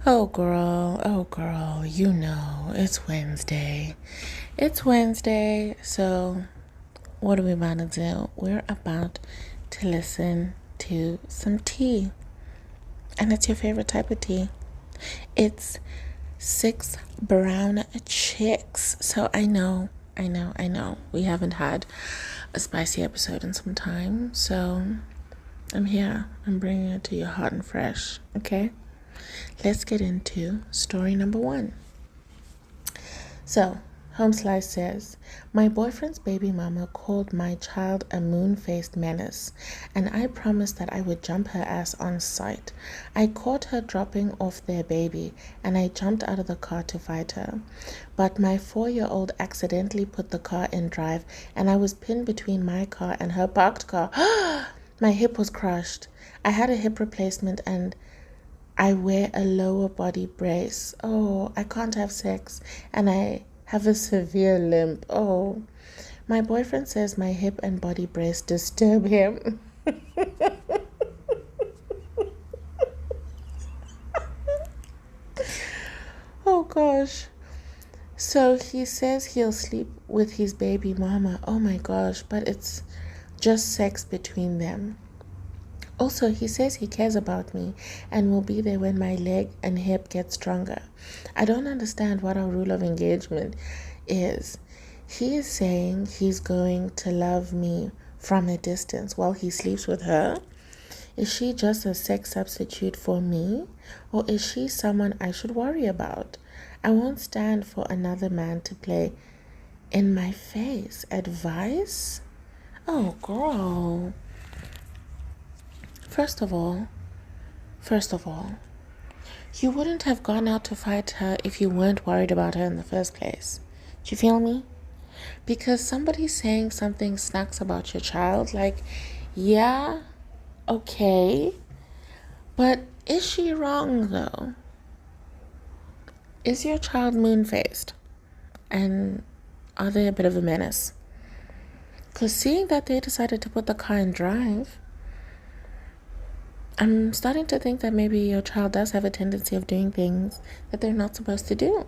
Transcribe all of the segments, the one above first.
Oh girl, you know, it's Wednesday. It's Wednesday, so what are we about to do? We're about to listen to some tea. And it's your favorite type of tea. It's Six Brown Chicks. So I know. We haven't had a spicy episode in some time, so I'm here. I'm bringing it to you hot and fresh, okay? Let's get into story number one. So, Home Slice says, my boyfriend's baby mama called my child a moon-faced menace, and I promised that I would jump her ass on sight. I caught her dropping off their baby, and I jumped out of the car to fight her. But my 4-year-old accidentally put the car in drive, and I was pinned between my car and her parked car. My hip was crushed. I had a hip replacement, and I wear a lower body brace. Oh, I can't have sex. And I have a severe limp. Oh, my boyfriend says my hip and body brace disturb him. Oh gosh. So he says he'll sleep with his baby mama. Oh my gosh, but it's just sex between them. Also, he says he cares about me and will be there when my leg and hip get stronger. I don't understand what our rule of engagement is. He is saying he's going to love me from a distance while he sleeps with her. Is she just a sex substitute for me? Or is she someone I should worry about? I won't stand for another man to play in my face. Advice? Oh, girl. First of all, you wouldn't have gone out to fight her if you weren't worried about her in the first place. Do you feel me? Because somebody saying something snacks about your child, like, yeah, okay, but is she wrong though? Is your child moon-faced? And are they a bit of a menace? Because seeing that they decided to put the car in drive, I'm starting to think that maybe your child does have a tendency of doing things that they're not supposed to do.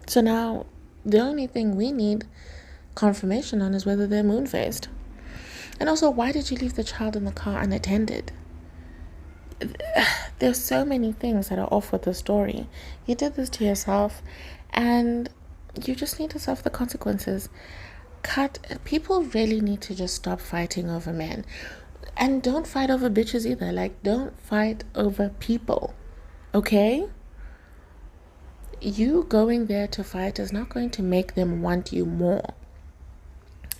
So now, the only thing we need confirmation on is whether they're moon-faced. And also, why did you leave the child in the car unattended? There's so many things that are off with the story. You did this to yourself, and you just need to suffer the consequences. People really need to just stop fighting over men. And don't fight over bitches either. Like, don't fight over people. Okay? You going there to fight is not going to make them want you more.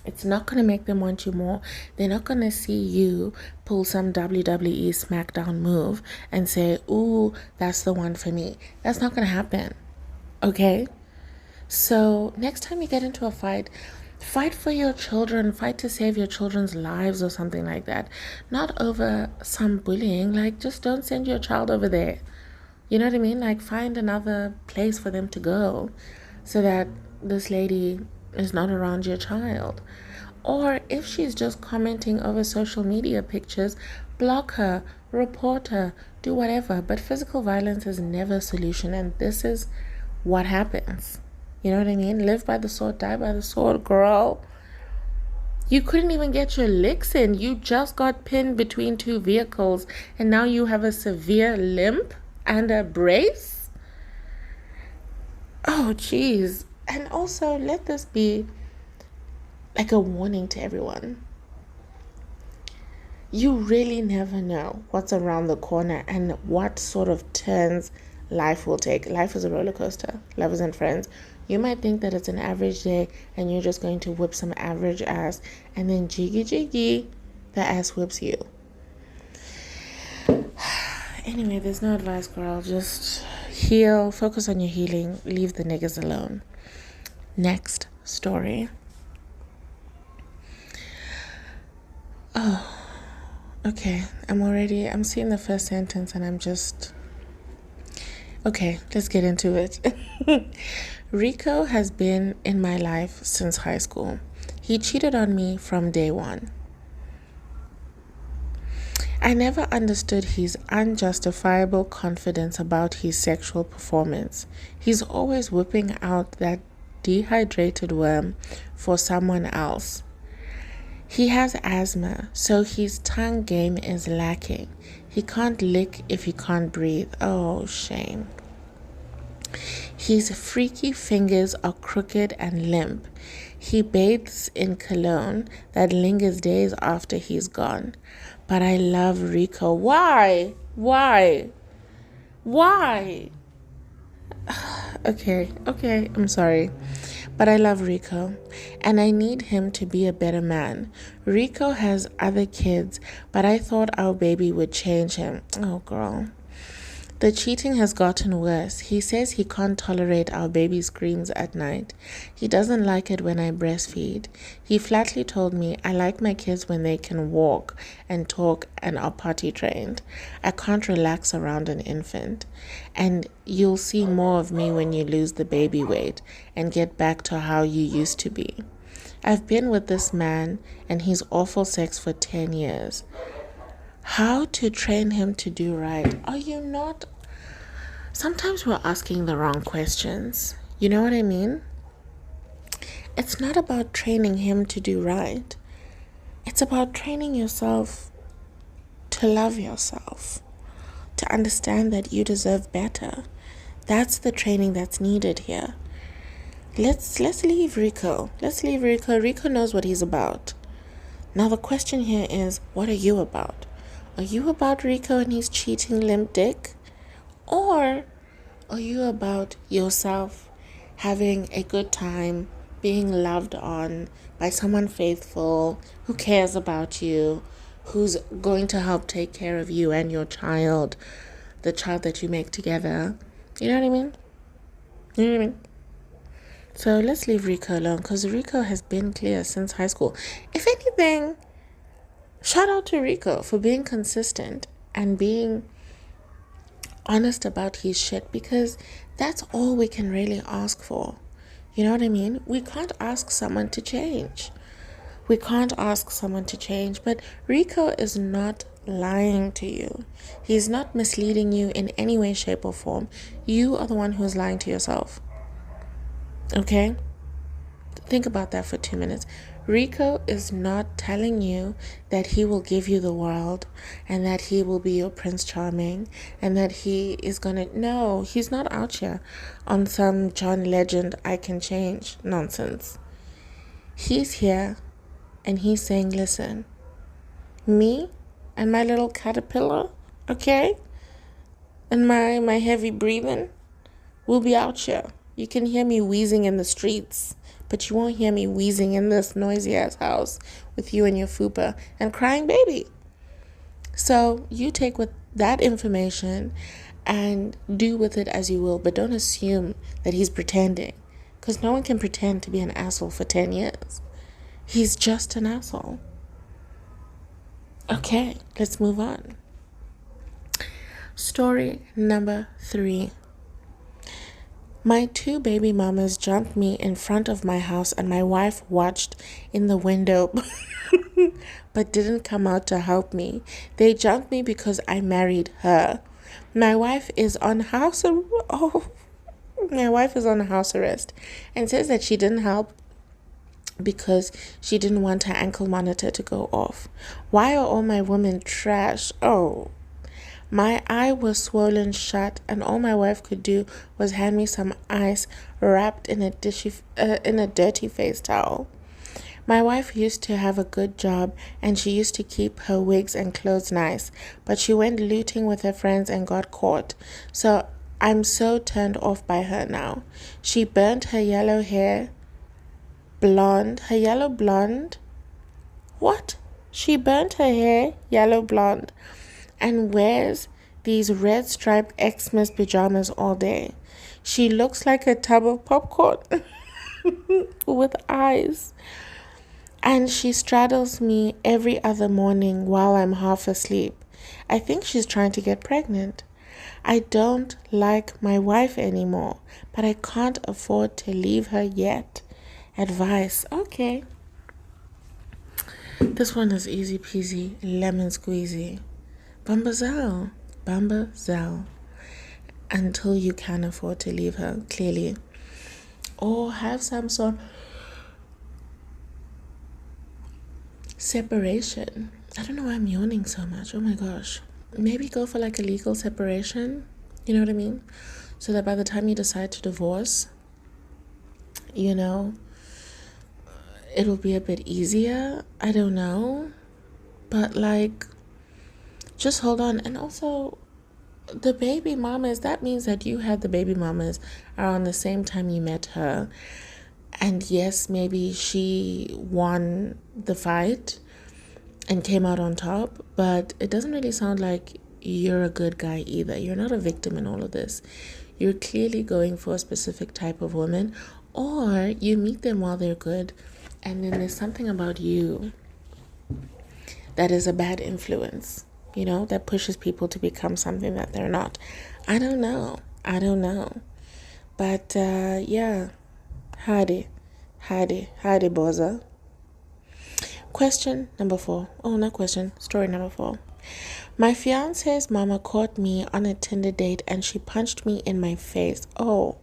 It's not going to make them want you more. They're not going to see you pull some WWE SmackDown move and say, ooh, that's the one for me. That's not going to happen. Okay? So next time you get into a fight for your children. Fight to save your children's lives or something like that. Not over some bullying. Like, just don't send your child over there. You know what I mean? Like, find another place for them to go so that this lady is not around your child. Or if she's just commenting over social media pictures, block her, report her, do whatever. But physical violence is never a solution, and this is what happens. You know what I mean? Live by the sword, die by the sword, girl. You couldn't even get your licks in. You just got pinned between two vehicles, and now you have a severe limp and a brace? Oh, jeez. And also, let this be like a warning to everyone. You really never know what's around the corner and what sort of turns life will take. Life is a roller coaster. Lovers and friends. You might think that it's an average day and you're just going to whip some average ass, and then jiggy, the ass whips you. Anyway, there's no advice, girl. Just heal, focus on your healing, leave the niggas alone. Next story. Oh, okay. I'm seeing the first sentence and I'm just... Okay, let's get into it. Rico has been in my life since high school. He cheated on me from day one. I never understood his unjustifiable confidence about his sexual performance. He's always whipping out that dehydrated worm for someone else. He has asthma, so his tongue game is lacking. He can't lick if he can't breathe. Oh, shame. His freaky fingers are crooked and limp. He bathes in cologne that lingers days after he's gone. But I love Rico. Why? Why? Why? Okay, I'm sorry. But I love Rico, and I need him to be a better man. Rico has other kids, but I thought our baby would change him. Oh, girl. The cheating has gotten worse. He says he can't tolerate our baby screams at night. He doesn't like it when I breastfeed. He flatly told me I like my kids when they can walk and talk and are potty trained. I can't relax around an infant. And you'll see more of me when you lose the baby weight and get back to how you used to be. I've been with this man and he's awful sex for 10 years. How to train him to do right? Are you not? Sometimes we're asking the wrong questions. You know what I mean? It's not about training him to do right. It's about training yourself to love yourself, to understand that you deserve better. That's the training that's needed here. Let's leave Rico. Rico knows what he's about. Now the question here is, what are you about? Are you about Rico and his cheating limp dick? Or are you about yourself having a good time, being loved on by someone faithful, who cares about you, who's going to help take care of you and your child, the child that you make together? You know what I mean? You know what I mean? So let's leave Rico alone, because Rico has been clear since high school. If anything, shout out to Rico for being consistent and being honest about his shit, because that's all we can really ask for. You know what I mean? We can't ask someone to change. But Rico is not lying to you. He's not misleading you in any way, shape, or form. You are the one who's lying to yourself. Okay? Think about that for 2 minutes. Rico is not telling you that he will give you the world and that he will be your Prince Charming and that he is gonna... No, he's not out here on some John Legend I can change nonsense. He's here and he's saying, listen, me and my little caterpillar, okay, and my heavy breathing, we'll be out here. You can hear me wheezing in the streets, but you won't hear me wheezing in this noisy ass house with you and your fupa and crying baby. So you take with that information and do with it as you will, but don't assume that he's pretending, because no one can pretend to be an asshole for 10 years. He's just an asshole. Okay, let's move on. Story number 3. My 2 baby mamas jumped me in front of my house and my wife watched in the window but didn't come out to help me. They jumped me because I married her. My wife is on house arrest and says that she didn't help because she didn't want her ankle monitor to go off. Why are all my women trash? Oh, my eye was swollen shut, and all my wife could do was hand me some ice wrapped in a dirty face towel. My wife used to have a good job, and she used to keep her wigs and clothes nice, but she went looting with her friends and got caught. So I'm so turned off by her now. She burnt her yellow hair blonde. Her yellow blonde? What? She burnt her hair yellow blonde and wears these red striped Xmas pajamas all day. She looks like a tub of popcorn with eyes. And she straddles me every other morning while I'm half asleep. I think she's trying to get pregnant. I don't like my wife anymore, but I can't afford to leave her yet. Advice. Okay. This one is easy peasy, lemon squeezy. Bambazel. Bambazel. Until you can afford to leave her, clearly. Or have some sort of separation. I don't know why I'm yawning so much. Oh my gosh. Maybe go for like a legal separation. You know what I mean? So that by the time you decide to divorce, you know, it'll be a bit easier. I don't know. But like, just hold on. And also, the baby mamas, that means that you had the baby mamas around the same time you met her. And yes, maybe she won the fight and came out on top, but it doesn't really sound like you're a good guy either. You're not a victim in all of this. You're clearly going for a specific type of woman, or you meet them while they're good, and then there's something about you that is a bad influence, you know, that pushes people to become something that they're not. I don't know. But yeah, howdy, boza. Question number 4. Oh, not question. Story number 4. My fiance's mama caught me on a Tinder date and she punched me in my face. Oh,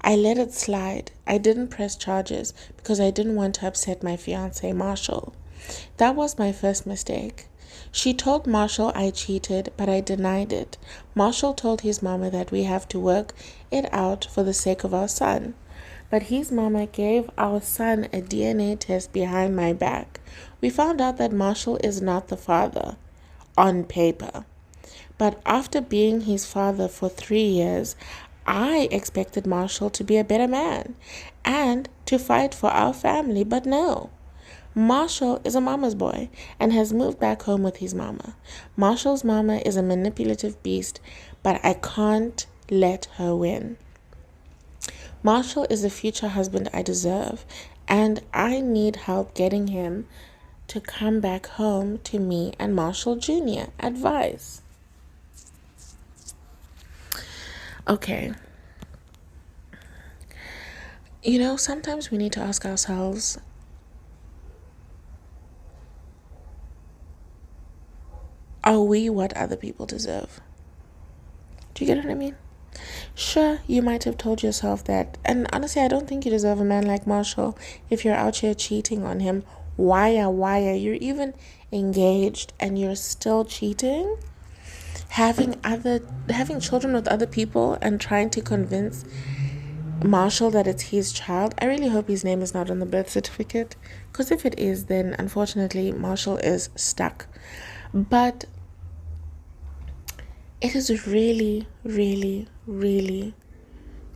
I let it slide. I didn't press charges because I didn't want to upset my fiance, Marshall. That was my first mistake. She told Marshall I cheated, but I denied it. Marshall told his mama that we have to work it out for the sake of our son. But his mama gave our son a DNA test behind my back. We found out that Marshall is not the father, on paper. But after being his father for 3 years, I expected Marshall to be a better man and to fight for our family, but no. Marshall is a mama's boy and has moved back home with his mama. Marshall's mama is a manipulative beast, but I can't let her win. Marshall is the future husband I deserve, and I need help getting him to come back home to me and Marshall Jr. Advice. Okay. You know, sometimes we need to ask ourselves, are we what other people deserve? Do you get what I mean? Sure, you might have told yourself that, and honestly, I don't think you deserve a man like Marshall if you're out here cheating on him. Why are you're even engaged and you're still cheating? Having children with other people and trying to convince Marshall that it's his child. I really hope his name is not on the birth certificate, because if it is, then unfortunately Marshall is stuck. But it is really, really, really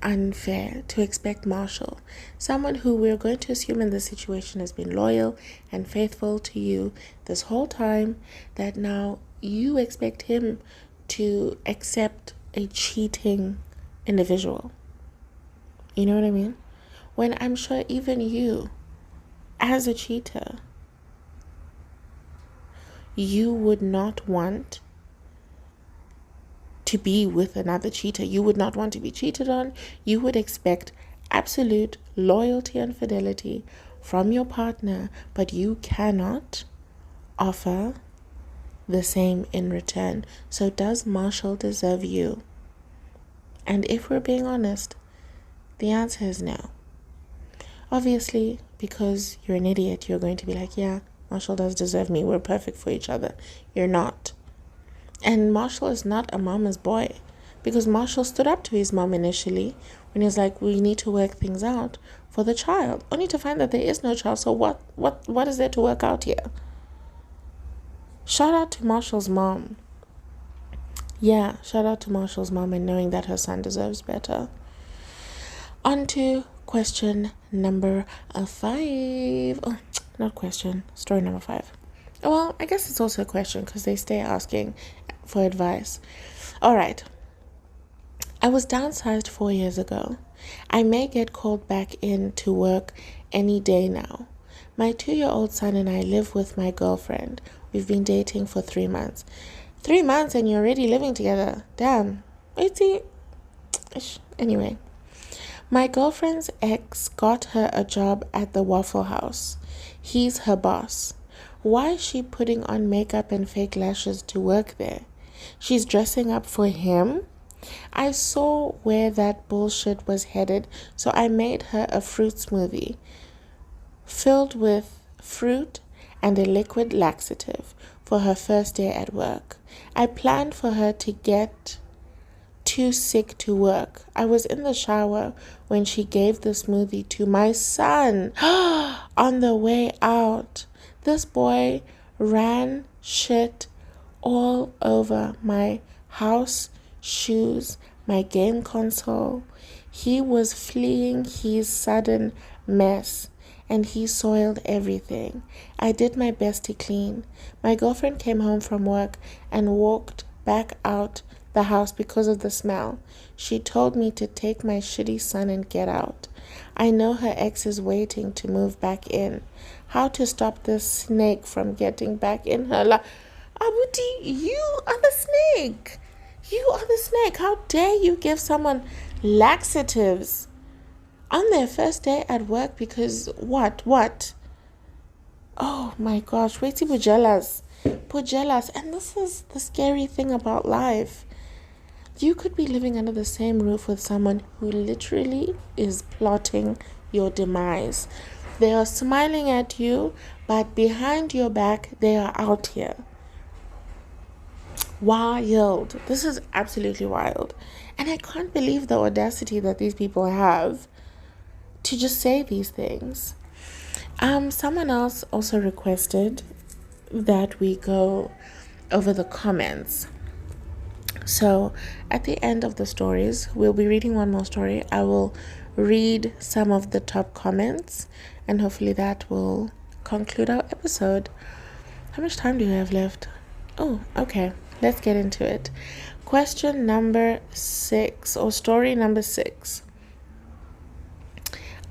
unfair to expect Marshall, someone who we're going to assume in this situation has been loyal and faithful to you this whole time, that now you expect him to accept a cheating individual. You know what I mean? When I'm sure even you, as a cheater, you would not want to be with another cheater. You would not want to be cheated on. You would expect absolute loyalty and fidelity from your partner, but you cannot offer the same in return. So does Marshall deserve you? And if we're being honest, the answer is no. Obviously, because you're an idiot, you're going to be like, yeah, Marshall does deserve me. We're perfect for each other. You're not. And Marshall is not a mama's boy, because Marshall stood up to his mom initially when he was like, we need to work things out for the child, only to find that there is no child. So what is there to work out here? Shout out to Marshall's mom. Yeah, shout out to Marshall's mom and knowing that her son deserves better. On to question number 5. Oh, not question, story number 5. Well, I guess it's also a question because they stay asking for advice. All right. I was downsized 4 years ago. I may get called back in to work any day now. My 2-year-old son and I live with my girlfriend. We've been dating for 3 months. 3 months and you're already living together. Damn. Anyway. My girlfriend's ex got her a job at the Waffle House. He's her boss. Why is she putting on makeup and fake lashes to work there? She's dressing up for him? I saw where that bullshit was headed, so I made her a fruit smoothie filled with fruit and a liquid laxative for her first day at work. I planned for her to get too sick to work. I was in the shower when she gave the smoothie to my son on the way out. This boy ran shit all over my house, shoes, my game console. He was fleeing his sudden mess and he soiled everything. I did my best to clean. My girlfriend came home from work and walked back out the house because of the smell. She told me to take my shitty son and get out. I know her ex is waiting to move back in. How to stop this snake from getting back in her life? Abuti, you are the snake. You are the snake. How dare you give someone laxatives on their first day at work because what? Oh my gosh, wait till Pujelas. And this is the scary thing about life. You could be living under the same roof with someone who literally is plotting your demise. They are smiling at you, but behind your back, they are out here. Wild. This is absolutely wild. And I can't believe the audacity that these people have to just say these things. Someone else also requested that we go over the comments. So at the end of the stories, we'll be reading one more story. I will read some of the top comments and hopefully that will conclude our episode. How much time do you have left? Oh, okay. Let's get into it. Question number 6 or story number 6.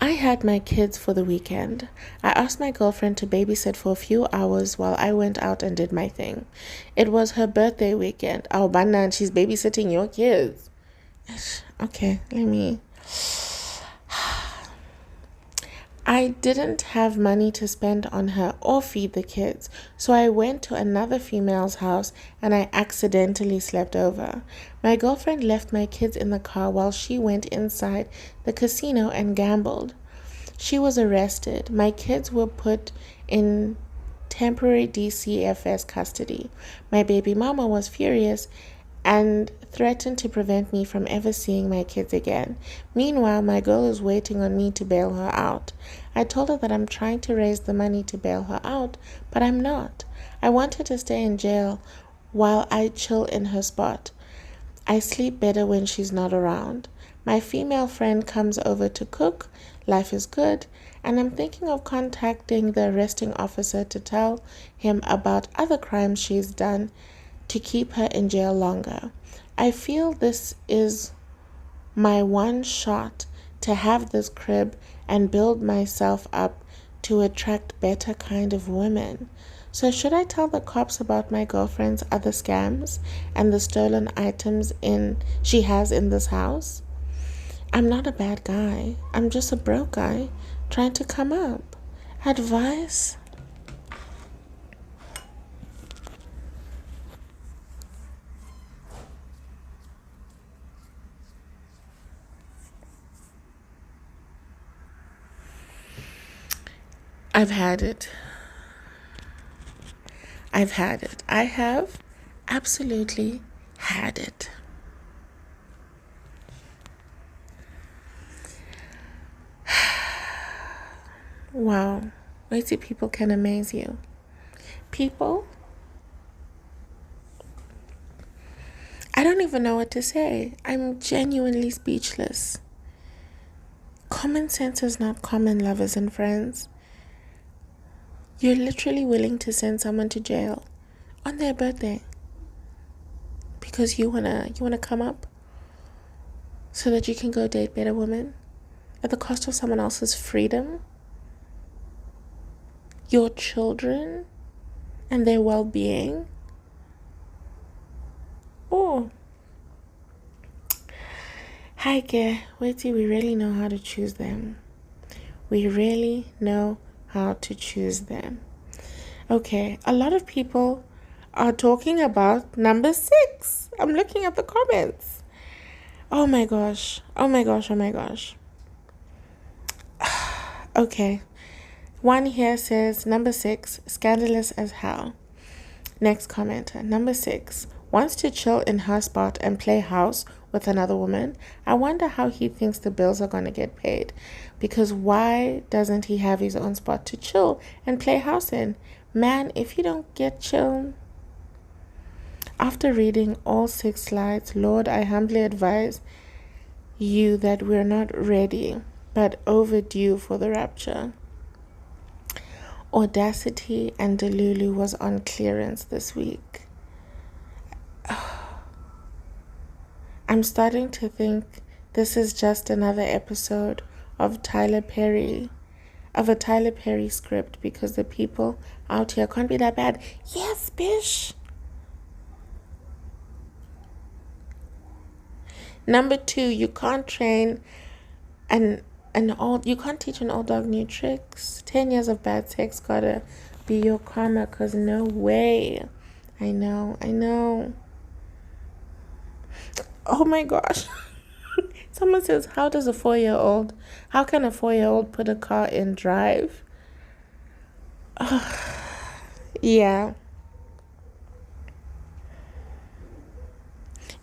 I had my kids for the weekend. I asked my girlfriend to babysit for a few hours while I went out and did my thing. It was her birthday weekend. Oh, Banna, and she's babysitting your kids. Okay, let me... I didn't have money to spend on her or feed the kids, so I went to another female's house and I accidentally slept over. My girlfriend left my kids in the car while she went inside the casino and gambled. She was arrested. My kids were put in temporary DCFS custody. My baby mama was furious and threatened to prevent me from ever seeing my kids again. Meanwhile, my girl is waiting on me to bail her out. I told her that I'm trying to raise the money to bail her out, but I'm not. I want her to stay in jail while I chill in her spot. I sleep better when she's not around. My female friend comes over to cook. Life is good. And I'm thinking of contacting the arresting officer to tell him about other crimes she's done to keep her in jail longer. I feel this is my one shot to have this crib and build myself up to attract better kind of women. So should I tell the cops about my girlfriend's other scams and the stolen items she has in this house? I'm not a bad guy. I'm just a broke guy trying to come up. Advice? I've had it. I have absolutely had it. Wow. Wait till people can amaze you. People, I don't even know what to say. I'm genuinely speechless. Common sense is not common, lovers and friends. You're literally willing to send someone to jail on their birthday because you wanna come up so that you can go date better women at the cost of someone else's freedom, your children, and their well-being. Oh, Heike, wait till we really know how to choose them. We really know how to choose them. Okay, a lot of people are talking about number 6. I'm looking at the comments. Oh my gosh. Oh my gosh. Oh my gosh. Okay. One here says number 6, scandalous as hell. Next commenter, number 6, wants to chill in her spot and play house with another woman. I wonder how he thinks the bills are going to get paid. Because why doesn't he have his own spot to chill and play house in? Man, if you don't get chill. After reading all 6 slides, Lord, I humbly advise you that we're not ready, but overdue for the rapture. Audacity and Delulu was on clearance this week. I'm starting to think this is just another episode of a Tyler Perry script, because the people out here can't be that bad. Yes, bish. Number 2, you can't train you can't teach an old dog new tricks. 10 years of bad sex gotta be your karma, cause no way. I know. Oh my gosh. Someone says, how can a 4-year-old put a car in drive? Yeah.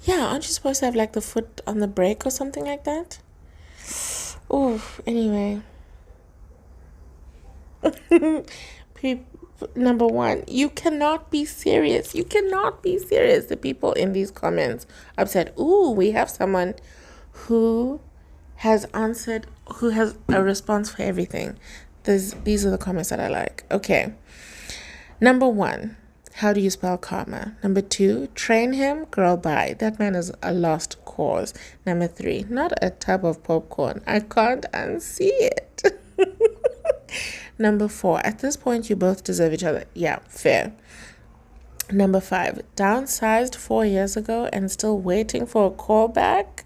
Yeah, aren't you supposed to have like the foot on the brake or something like that? Oh, anyway. Number 1, you cannot be serious. The people in these comments upset. Ooh, we have someone who has a response for everything. These are the comments that I like. Okay. Number 1, how do you spell karma? Number 2, train him, girl, bye. That man is a lost cause. Number 3, not a tub of popcorn. I can't unsee it. Number 4, at this point, you both deserve each other. Yeah, fair. Number 5, downsized 4 years ago and still waiting for a call back?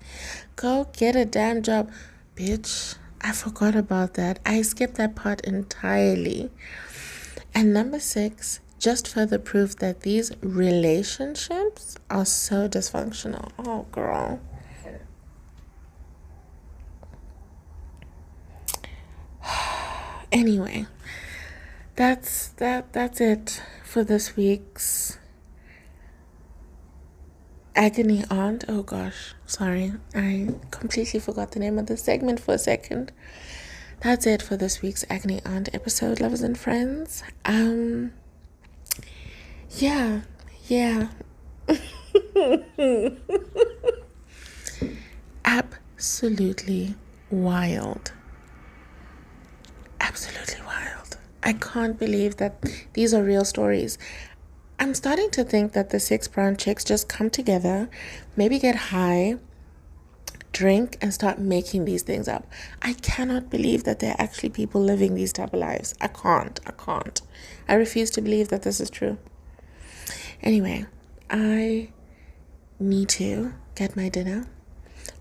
Go get a damn job. Bitch, I forgot about that. I skipped that part entirely. And number 6, just further proof that these relationships are so dysfunctional. Oh, girl. Anyway, that's it for this week's Agony Aunt. Oh gosh, sorry, I completely forgot the name of the segment for a second. That's it for this week's Agony Aunt episode, lovers and friends. Yeah. Absolutely wild. Absolutely wild. I can't believe that these are real stories. I'm starting to think that the 6 brown chicks just come together, maybe get high, drink, and start making these things up. I cannot believe that there are actually people living these type of lives. I can't. I refuse to believe that this is true. Anyway, I need to get my dinner.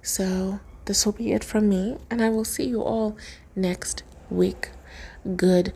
So this will be it from me, and I will see you all next week. Goodbye.